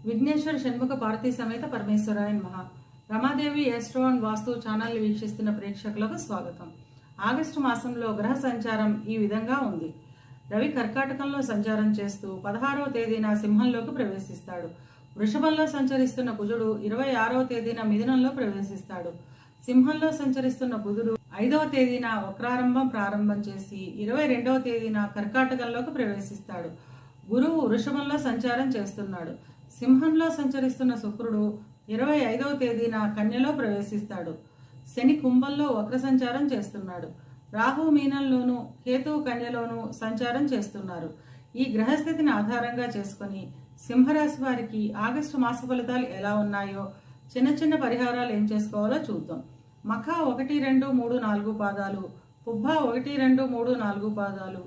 విఘ్నేశ్వర షణ్ముఖ పార్వతీ సమేత పరమేశ్వరాయ నమః. Ramadevi astro and Vastu channel వీక్షిస్తున్న ప్రేక్షకులకు స్వాగతం. ఆగస్టు మాసంలో గ్రహ సంచారం ఈ విధంగా ఉంది. రవి కర్కాటకంలో సంచారం చేస్తూ 16వ తేదీన సింహంలోకి ప్రవేశిస్తాడు. వృషభంలో సంచరిస్తున్న కుజుడు 26వ తేదీన మిథునంలో ప్రవేశిస్తాడు. సింహంలో సంచరిస్తున్న బుధుడు 5వ తేదీన వక్రారంభం ప్రారంభం చేసి 22వ తేదీన కర్కాటకంలోకి ప్రవేశిస్తాడు. గురువు వృషభంలో సంచారం చేస్తున్నాడు. సింహంలో సంచరిస్తున్న శుక్రుడు 25వ తేదీన కన్యలో ప్రవేశిస్తాడు. శని కుంభంలో వక్ర సంచారం చేస్తున్నాడు. రాహు మీనంలోను, కేతువు కన్యలోను సంచారం చేస్తున్నారు. ఈ గ్రహస్థితిని ఆధారంగా చేసుకుని సింహరాశి వారికి ఆగస్టు మాస ఫలితాలు ఎలా ఉన్నాయో, చిన్న చిన్న పరిహారాలు ఏం చేసుకోవాలో చూద్దాం. మఖ 1, 2, 3, 4 పాదాలు, పుబ్బ 1, 2, 3, 4 పాదాలు,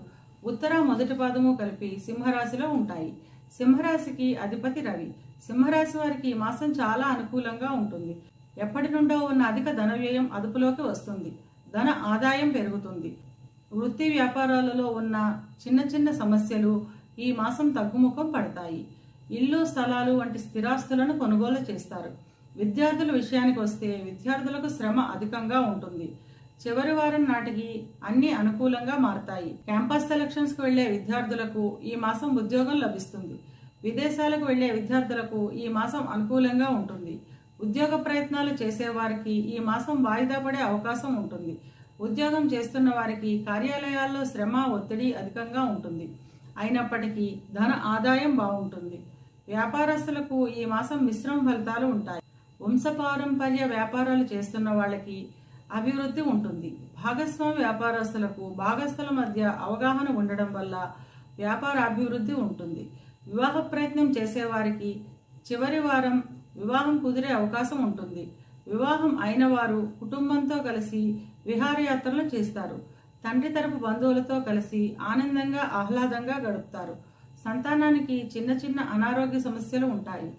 ఉత్తర మొదటి పాదము కలిపి సింహరాశిలో ఉంటాయి. సింహరాశికి అధిపతి రవి. సింహరాశి వారికి ఈ మాసం చాలా అనుకూలంగా ఉంటుంది. ఎప్పటి నుండో ఉన్న అధిక ధన వ్యయం అదుపులోకి వస్తుంది. ధన ఆదాయం పెరుగుతుంది. వృత్తి వ్యాపారాలలో ఉన్న చిన్న చిన్న సమస్యలు ఈ మాసం తగ్గుముఖం పడతాయి. ఇల్లు, స్థలాలు వంటి స్థిరాస్తులను కొనుగోలు చేస్తారు. విద్యార్థుల విషయానికి వస్తే విద్యార్థులకు శ్రమ అధికంగా ఉంటుంది. చివరి వారం నాటికి అన్ని అనుకూలంగా మారతాయి. క్యాంపస్ సెలక్షన్స్కు వెళ్లే విద్యార్థులకు ఈ మాసం ఉద్యోగం లభిస్తుంది. విదేశాలకు వెళ్లే విద్యార్థులకు ఈ మాసం అనుకూలంగా ఉంటుంది. ఉద్యోగ ప్రయత్నాలు చేసేవారికి ఈ మాసం వాయిదా పడే అవకాశం ఉంటుంది. ఉద్యోగం చేస్తున్న వారికి కార్యాలయాల్లో శ్రమ, ఒత్తిడి అధికంగా ఉంటుంది. అయినప్పటికీ ధన ఆదాయం బాగుంటుంది. వ్యాపారస్తులకు ఈ మాసం మిశ్రమ ఫలితాలు ఉంటాయి. వంశపారంపర్య వ్యాపారాలు చేస్తున్న వాళ్ళకి అభివృద్ధి ఉంటుంది. భాగస్వామి వ్యాపారస్తులకు భాగస్థుల మధ్య అవగాహన ఉండడం వల్ల వ్యాపార అభివృద్ధి ఉంటుంది. వివాహ ప్రయత్నం చేసేవారికి చివరి వారం వివాహం కుదిరే అవకాశం ఉంటుంది. వివాహం అయిన వారు కుటుంబంతో కలిసి విహారయాత్రలు చేస్తారు. తండ్రి తరపు బంధువులతో కలిసి ఆనందంగా ఆహ్లాదంగా గడుపుతారు. సంతానానికి చిన్న చిన్న అనారోగ్య సమస్యలు ఉంటాయి.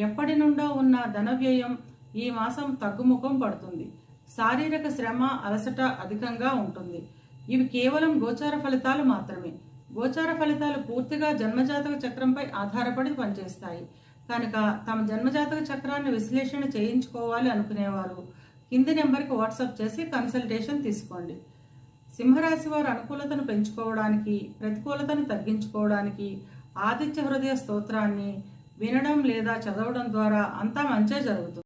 ఎప్పటి నుండో ఉన్న ధన వ్యయం ఈ మాసం తగ్గుముఖం పడుతుంది. శారీరక శ్రమ, అలసట అధికంగా ఉంటుంది. ఇవి కేవలం గోచార ఫలితాలు మాత్రమే. గోచార ఫలితాలు పూర్తిగా జన్మజాతక చక్రంపై ఆధారపడి పనిచేస్తాయి. కనుక తమ జన్మజాతక చక్రాన్ని విశ్లేషణ చేయించుకోవాలి అనుకునేవారు కింది నెంబర్కి వాట్సాప్ చేసి కన్సల్టేషన్ తీసుకోండి. సింహరాశి వారు అనుకూలతను పెంచుకోవడానికి, ప్రతికూలతను తగ్గించుకోవడానికి ఆదిత్య హృదయ స్తోత్రాన్ని వినడం లేదా చదవడం ద్వారా అంతా మంచే జరుగుతుంది.